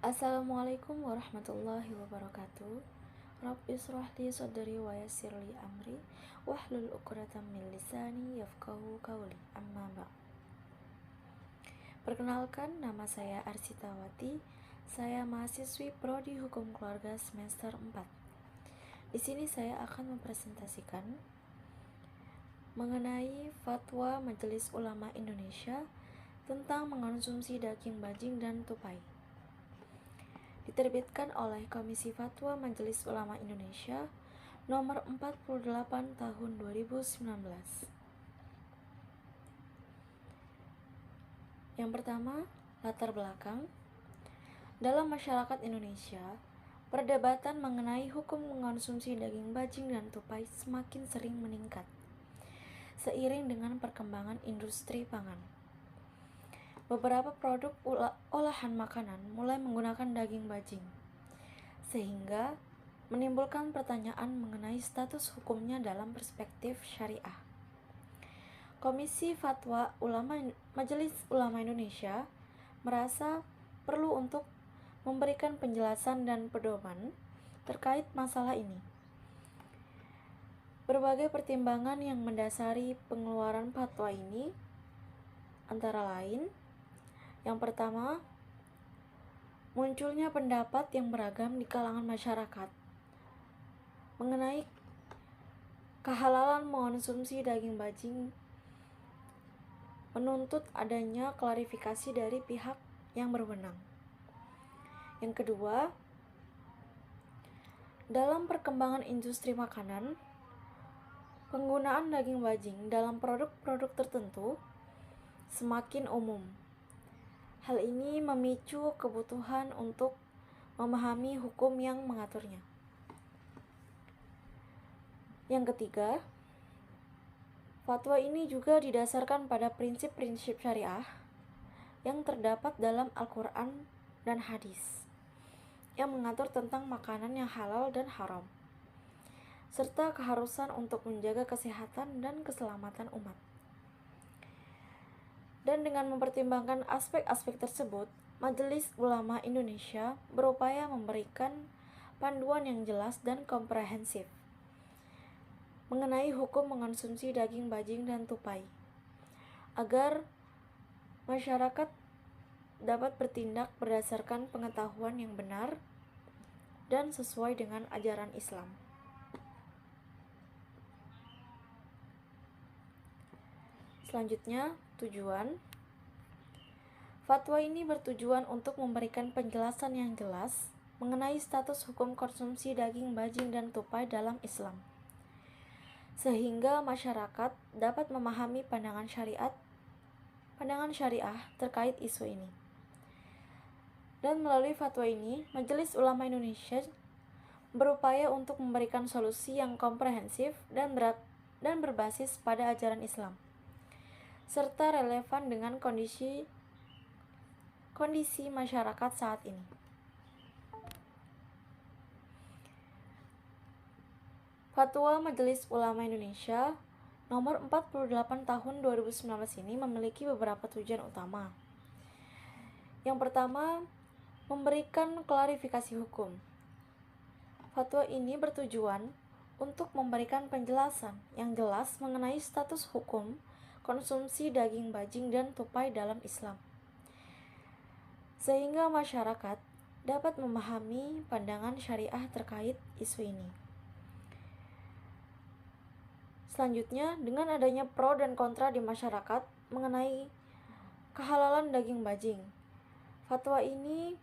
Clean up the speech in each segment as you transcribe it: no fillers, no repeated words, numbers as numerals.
Assalamualaikum warahmatullahi wabarakatuh. Rabbi israh li sadri wa yassir li amri wahlul 'uqdatam min lisani yafqahu qawli. Amma ba'd. Perkenalkan, nama saya Arsitawati. Saya mahasiswi Prodi Hukum Keluarga semester 4. Di sini saya akan mempresentasikan mengenai fatwa Majelis Ulama Indonesia tentang mengonsumsi daging bajing dan tupai. Diterbitkan oleh Komisi Fatwa Majelis Ulama Indonesia nomor 48 tahun 2019. Yang pertama, latar belakang. Dalam masyarakat Indonesia, perdebatan mengenai hukum mengonsumsi daging bajing dan tupai semakin sering meningkat seiring dengan perkembangan industri pangan. Beberapa produk olahan makanan mulai menggunakan daging bajing, sehingga menimbulkan pertanyaan mengenai status hukumnya dalam perspektif syariah. Komisi Fatwa Majelis Ulama Indonesia merasa perlu untuk memberikan penjelasan dan pedoman terkait masalah ini. Berbagai pertimbangan yang mendasari pengeluaran fatwa ini antara lain: yang pertama, munculnya pendapat yang beragam di kalangan masyarakat mengenai kehalalan mengonsumsi daging bajing, menuntut adanya klarifikasi dari pihak yang berwenang. Yang kedua, dalam perkembangan industri makanan, penggunaan daging bajing dalam produk-produk tertentu semakin umum. Hal ini memicu kebutuhan untuk memahami hukum yang mengaturnya. Yang ketiga, fatwa ini juga didasarkan pada prinsip-prinsip syariah yang terdapat dalam Al-Quran dan hadis yang mengatur tentang makanan yang halal dan haram, serta keharusan untuk menjaga kesehatan dan keselamatan umat. Dan dengan mempertimbangkan aspek-aspek tersebut, Majelis Ulama Indonesia berupaya memberikan panduan yang jelas dan komprehensif mengenai hukum mengonsumsi daging bajing dan tupai, agar masyarakat dapat bertindak berdasarkan pengetahuan yang benar dan sesuai dengan ajaran Islam. Selanjutnya, tujuan. Fatwa ini bertujuan untuk memberikan penjelasan yang jelas mengenai status hukum konsumsi daging bajing dan tupai dalam Islam, sehingga masyarakat dapat memahami pandangan syariah terkait isu ini. Dan melalui fatwa ini, Majelis Ulama Indonesia berupaya untuk memberikan solusi yang komprehensif dan berbasis pada ajaran Islam, serta relevan dengan kondisi masyarakat saat ini. Fatwa Majelis Ulama Indonesia nomor 48 tahun 2019 ini memiliki beberapa tujuan utama. Yang pertama, memberikan klarifikasi hukum. Fatwa ini bertujuan untuk memberikan penjelasan yang jelas mengenai status hukum konsumsi daging bajing dan tupai dalam Islam, sehingga masyarakat dapat memahami pandangan syariah terkait isu ini. Selanjutnya, dengan adanya pro dan kontra di masyarakat mengenai kehalalan daging bajing, fatwa ini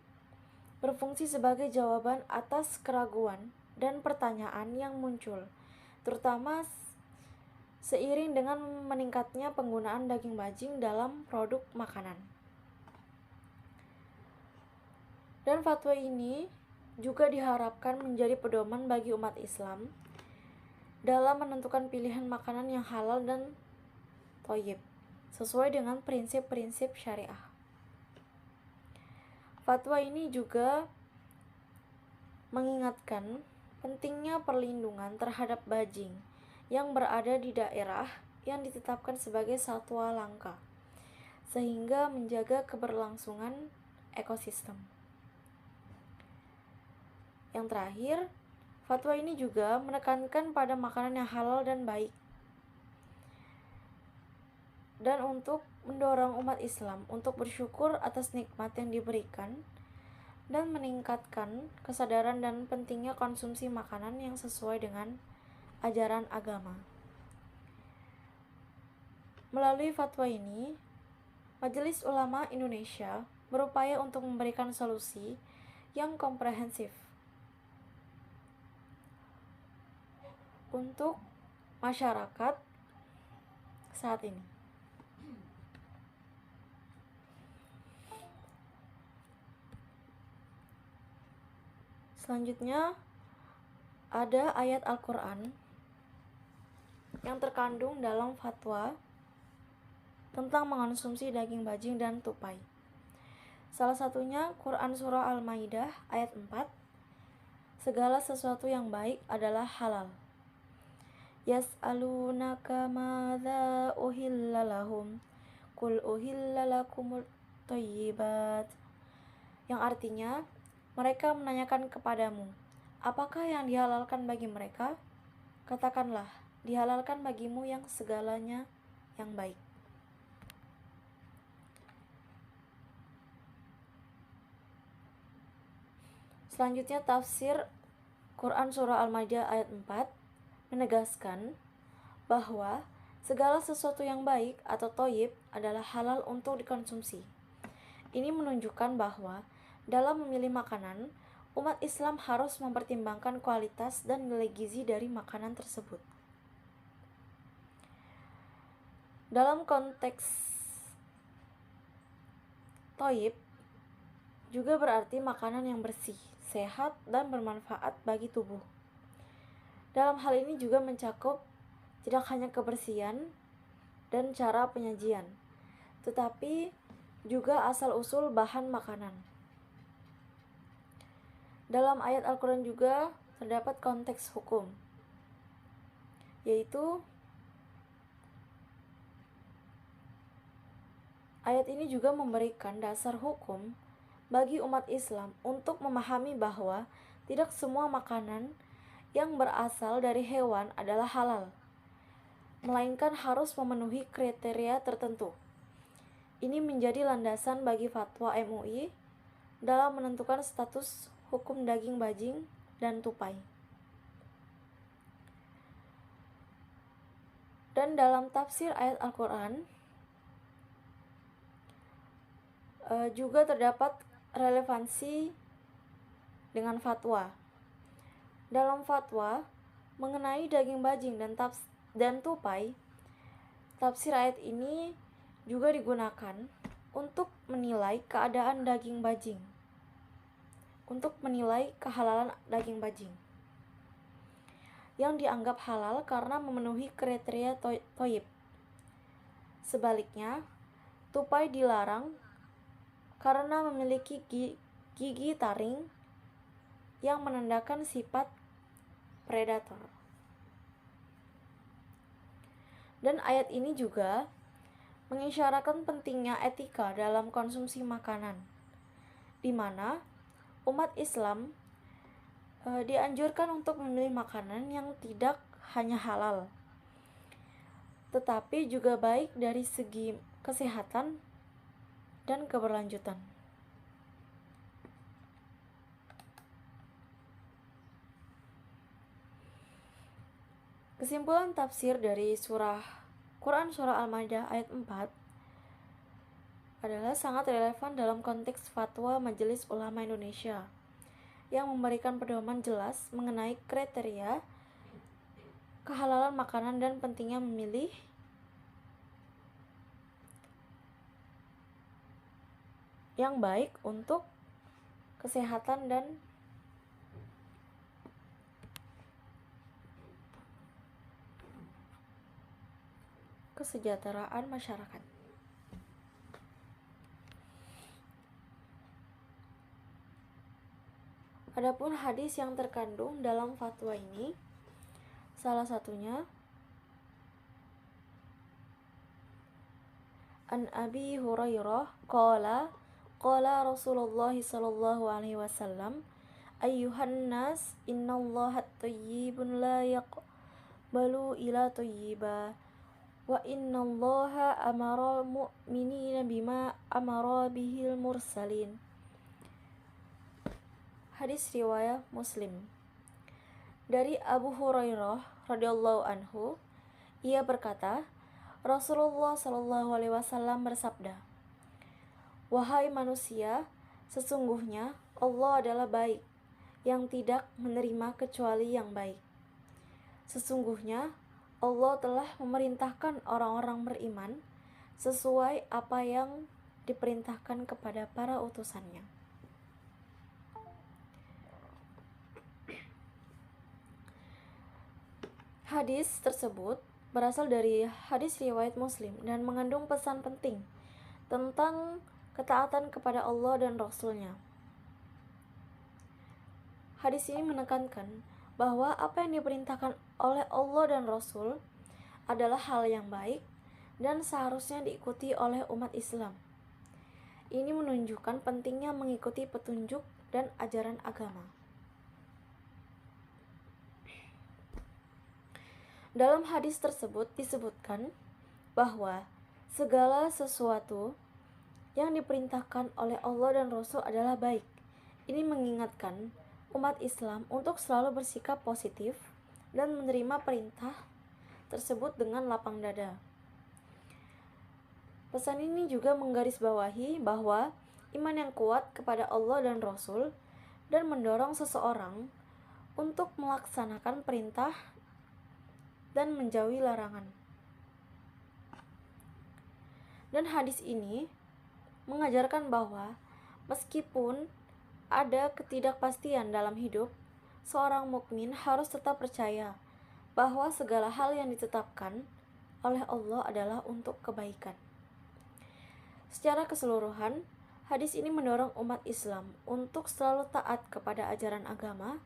berfungsi sebagai jawaban atas keraguan dan pertanyaan yang muncul, terutama seiring dengan meningkatnya penggunaan daging bajing dalam produk makanan. Dan fatwa ini juga diharapkan menjadi pedoman bagi umat Islam dalam menentukan pilihan makanan yang halal dan thayyib sesuai dengan prinsip-prinsip syariah. Fatwa ini juga mengingatkan pentingnya perlindungan terhadap bajing yang berada di daerah yang ditetapkan sebagai satwa langka, sehingga menjaga keberlangsungan ekosistem. Yang terakhir, fatwa ini juga menekankan pada makanan yang halal dan baik, dan untuk mendorong umat Islam untuk bersyukur atas nikmat yang diberikan dan meningkatkan kesadaran dan pentingnya konsumsi makanan yang sesuai dengan ajaran agama. Melalui fatwa ini, Majelis Ulama Indonesia berupaya untuk memberikan solusi yang komprehensif untuk masyarakat saat ini. Selanjutnya, ada ayat Al-Quran yang terkandung dalam fatwa tentang mengonsumsi daging bajing dan tupai. Salah satunya Quran Surah Al-Maidah ayat 4. Segala sesuatu yang baik adalah halal. Yas'alunaka madza uhilla lahum qul uhilla lakumut thayyibat. Yang artinya, mereka menanyakan kepadamu, apakah yang dihalalkan bagi mereka? Katakanlah, dihalalkan bagimu yang segalanya yang baik. Selanjutnya tafsir Quran Surah Al-Maidah ayat 4 menegaskan bahwa segala sesuatu yang baik atau thayyib adalah halal untuk dikonsumsi. Ini menunjukkan bahwa dalam memilih makanan, umat Islam harus mempertimbangkan kualitas dan nilai gizi dari makanan tersebut. Dalam konteks thayyib juga berarti makanan yang bersih, sehat, dan bermanfaat bagi tubuh. Dalam hal ini juga mencakup tidak hanya kebersihan dan cara penyajian, tetapi juga asal-usul bahan makanan. Dalam ayat Al-Quran juga terdapat konteks hukum, yaitu ayat ini juga memberikan dasar hukum bagi umat Islam untuk memahami bahwa tidak semua makanan yang berasal dari hewan adalah halal, melainkan harus memenuhi kriteria tertentu. Ini menjadi landasan bagi fatwa MUI dalam menentukan status hukum daging bajing dan tupai. Dan dalam tafsir ayat Al-Quran juga terdapat relevansi dengan fatwa. Dalam fatwa mengenai daging bajing dan tupai, tafsir ayat ini juga digunakan untuk menilai keadaan daging bajing, untuk menilai kehalalan daging bajing yang dianggap halal karena memenuhi kriteria thayyib. Sebaliknya, tupai dilarang karena memiliki gigi taring yang menandakan sifat predator. Dan ayat ini juga mengisyaratkan pentingnya etika dalam konsumsi makanan, di mana umat Islam dianjurkan untuk memilih makanan yang tidak hanya halal, tetapi juga baik dari segi kesehatan dan keberlanjutan. Kesimpulan tafsir dari Quran Surah Al-Maidah ayat 4 adalah sangat relevan dalam konteks fatwa Majelis Ulama Indonesia yang memberikan pedoman jelas mengenai kriteria kehalalan makanan dan pentingnya memilih yang baik untuk kesehatan dan kesejahteraan masyarakat. Adapun hadis yang terkandung dalam fatwa ini, salah satunya An Abi Hurairah qala Rasulullah sallallahu alaihi wasallam ayyuhan nas innallaha thayyibun la yaqbalu illa thayyiba wa innallaha amara mu'minina bima amara bihil mursalin. Hadis riwayat Muslim. Dari Abu Hurairah radhiyallahu anhu, ia berkata, Rasulullah shallallahu alaihi wasallam bersabda, "Wahai manusia, sesungguhnya Allah adalah baik, yang tidak menerima kecuali yang baik. Sesungguhnya Allah telah memerintahkan orang-orang beriman sesuai apa yang diperintahkan kepada para utusannya." Hadis tersebut berasal dari hadis riwayat Muslim dan mengandung pesan penting tentang ketaatan kepada Allah dan Rasul-Nya. Hadis ini menekankan bahwa apa yang diperintahkan oleh Allah dan Rasul adalah hal yang baik dan seharusnya diikuti oleh umat Islam. Ini menunjukkan pentingnya mengikuti petunjuk dan ajaran agama. Dalam hadis tersebut disebutkan bahwa segala sesuatu yang diperintahkan oleh Allah dan Rasul adalah baik. Ini mengingatkan umat Islam untuk selalu bersikap positif dan menerima perintah tersebut dengan lapang dada. Pesan ini juga menggarisbawahi bahwa iman yang kuat kepada Allah dan Rasul dan mendorong seseorang untuk melaksanakan perintah dan menjauhi larangan. Dan hadis ini mengajarkan bahwa meskipun ada ketidakpastian dalam hidup, seorang mukmin harus tetap percaya bahwa segala hal yang ditetapkan oleh Allah adalah untuk kebaikan. Secara keseluruhan, hadis ini mendorong umat Islam untuk selalu taat kepada ajaran agama,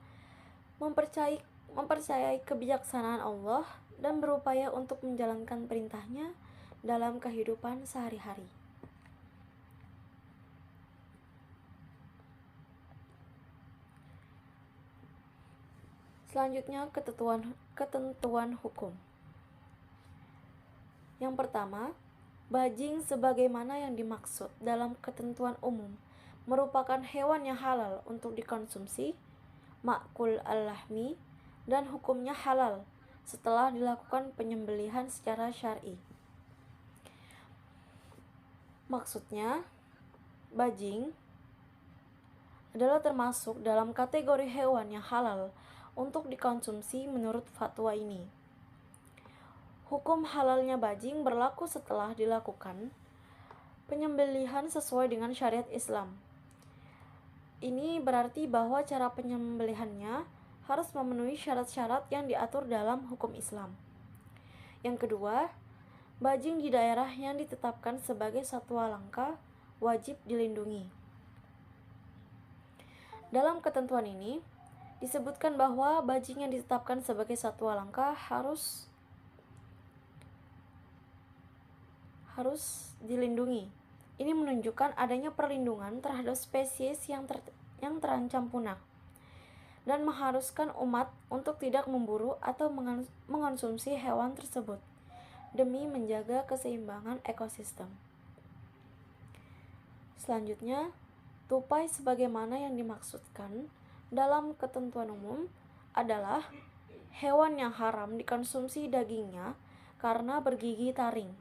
mempercayai kebijaksanaan Allah, dan berupaya untuk menjalankan perintahnya dalam kehidupan sehari-hari. Selanjutnya, ketentuan hukum. Yang pertama, bajing sebagaimana yang dimaksud dalam ketentuan umum merupakan hewan yang halal untuk dikonsumsi, ma'kul al-lahmi, dan hukumnya halal setelah dilakukan penyembelihan secara syar'i. Maksudnya, bajing adalah termasuk dalam kategori hewan yang halal untuk dikonsumsi menurut fatwa ini. Hukum halalnya bajing berlaku setelah dilakukan penyembelihan sesuai dengan syariat Islam. Ini berarti bahwa cara penyembelihannya harus memenuhi syarat-syarat yang diatur dalam hukum Islam. Yang kedua, bajing di daerah yang ditetapkan sebagai satwa langka wajib dilindungi. Dalam ketentuan ini disebutkan bahwa bajing yang ditetapkan sebagai satwa langka harus dilindungi. Ini menunjukkan adanya perlindungan terhadap spesies yang terancam punah dan mengharuskan umat untuk tidak memburu atau mengonsumsi hewan tersebut demi menjaga keseimbangan ekosistem. Selanjutnya, tupai sebagaimana yang dimaksudkan dalam ketentuan umum adalah hewan yang haram dikonsumsi dagingnya karena bergigi taring.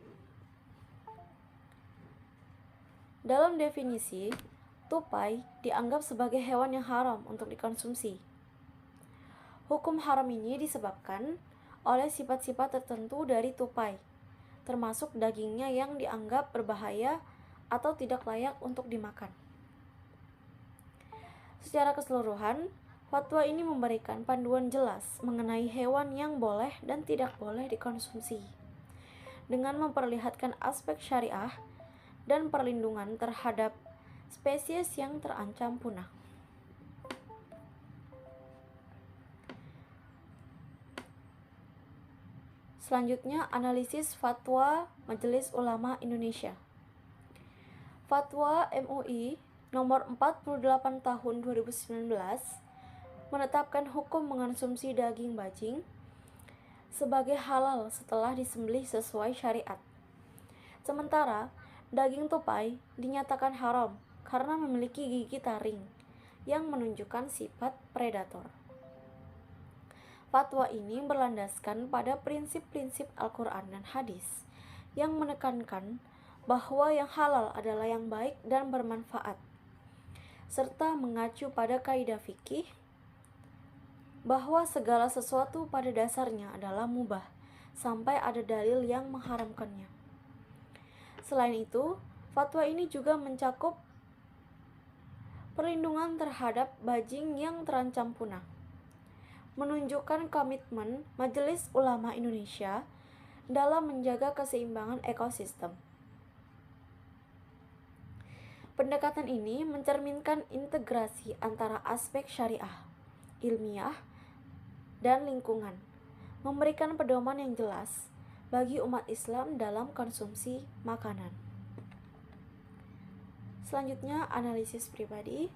Dalam definisi, tupai dianggap sebagai hewan yang haram untuk dikonsumsi. Hukum haram ini disebabkan oleh sifat-sifat tertentu dari tupai, termasuk dagingnya yang dianggap berbahaya atau tidak layak untuk dimakan. Secara keseluruhan, fatwa ini memberikan panduan jelas mengenai hewan yang boleh dan tidak boleh dikonsumsi, dengan memperlihatkan aspek syariah dan perlindungan terhadap spesies yang terancam punah. Selanjutnya, analisis Fatwa Majelis Ulama Indonesia. Fatwa MUI nomor 48 tahun 2019 menetapkan hukum mengonsumsi daging bajing sebagai halal setelah disembelih sesuai syariat. Sementara daging tupai dinyatakan haram karena memiliki gigi taring yang menunjukkan sifat predator. Fatwa ini berlandaskan pada prinsip-prinsip Al-Quran dan hadis yang menekankan bahwa yang halal adalah yang baik dan bermanfaat, serta mengacu pada kaidah fikih bahwa segala sesuatu pada dasarnya adalah mubah sampai ada dalil yang mengharamkannya. Selain itu, fatwa ini juga mencakup perlindungan terhadap bajing yang terancam punah, menunjukkan komitmen Majelis Ulama Indonesia dalam menjaga keseimbangan ekosistem. Pendekatan ini mencerminkan integrasi antara aspek syariah, ilmiah, dan lingkungan, memberikan pedoman yang jelas bagi umat Islam dalam konsumsi makanan. Selanjutnya, analisis pribadi.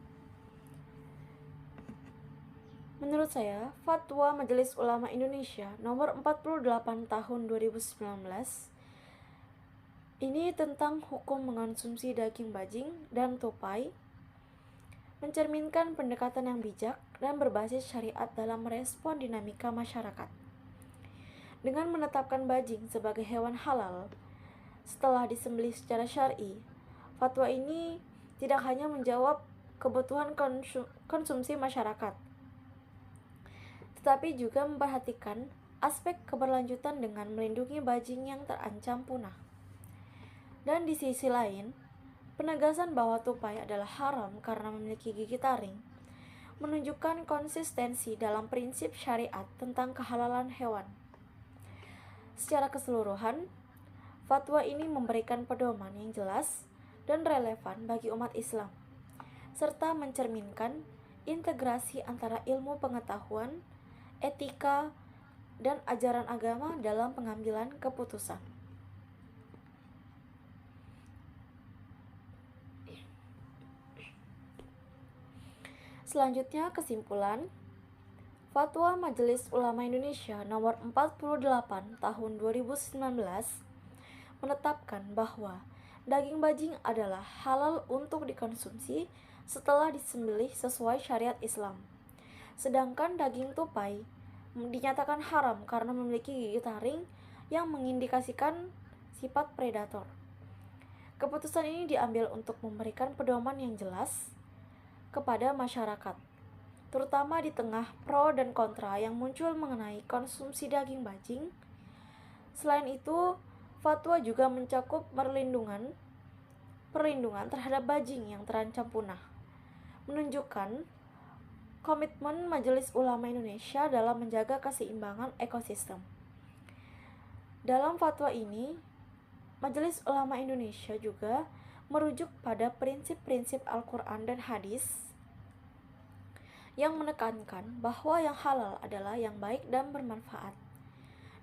Menurut saya, Fatwa Majelis Ulama Indonesia nomor 48 tahun 2019 ini tentang hukum mengonsumsi daging bajing dan tupai mencerminkan pendekatan yang bijak dan berbasis syariat dalam merespon dinamika masyarakat. Dengan menetapkan bajing sebagai hewan halal setelah disembelih secara syar'i, fatwa ini tidak hanya menjawab kebutuhan konsumsi masyarakat, tetapi juga memperhatikan aspek keberlanjutan dengan melindungi bajing yang terancam punah. Dan di sisi lain, penegasan bahwa tupai adalah haram karena memiliki gigi taring menunjukkan konsistensi dalam prinsip syariat tentang kehalalan hewan. Secara keseluruhan, fatwa ini memberikan pedoman yang jelas dan relevan bagi umat Islam, serta mencerminkan integrasi antara ilmu pengetahuan, etika, dan ajaran agama dalam pengambilan keputusan. Selanjutnya, kesimpulan. Fatwa Majelis Ulama Indonesia nomor 48 tahun 2019 menetapkan bahwa daging bajing adalah halal untuk dikonsumsi setelah disembelih sesuai syariat Islam. Sedangkan daging tupai dinyatakan haram karena memiliki gigi taring yang mengindikasikan sifat predator. Keputusan ini diambil untuk memberikan pedoman yang jelas kepada masyarakat, terutama di tengah pro dan kontra yang muncul mengenai konsumsi daging bajing. Selain itu, fatwa juga mencakup perlindungan terhadap bajing yang terancam punah, menunjukkan komitmen Majelis Ulama Indonesia dalam menjaga keseimbangan ekosistem. Dalam fatwa ini, Majelis Ulama Indonesia juga merujuk pada prinsip-prinsip Al-Quran dan hadis yang menekankan bahwa yang halal adalah yang baik dan bermanfaat,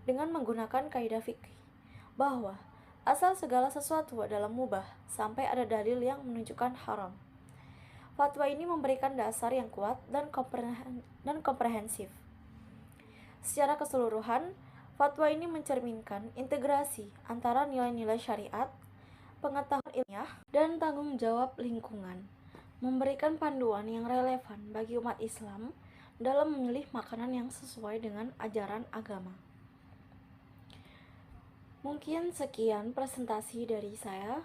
dengan menggunakan kaidah fikih bahwa asal segala sesuatu adalah mubah sampai ada dalil yang menunjukkan haram. Fatwa ini memberikan dasar yang kuat dan komprehensif. Secara keseluruhan, fatwa ini mencerminkan integrasi antara nilai-nilai syariat, pengetahuan ilmiah, dan tanggung jawab lingkungan, memberikan panduan yang relevan bagi umat Islam dalam memilih makanan yang sesuai dengan ajaran agama. Mungkin sekian presentasi dari saya.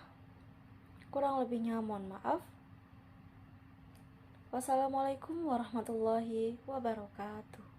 Kurang lebihnya mohon maaf. Wassalamualaikum warahmatullahi wabarakatuh.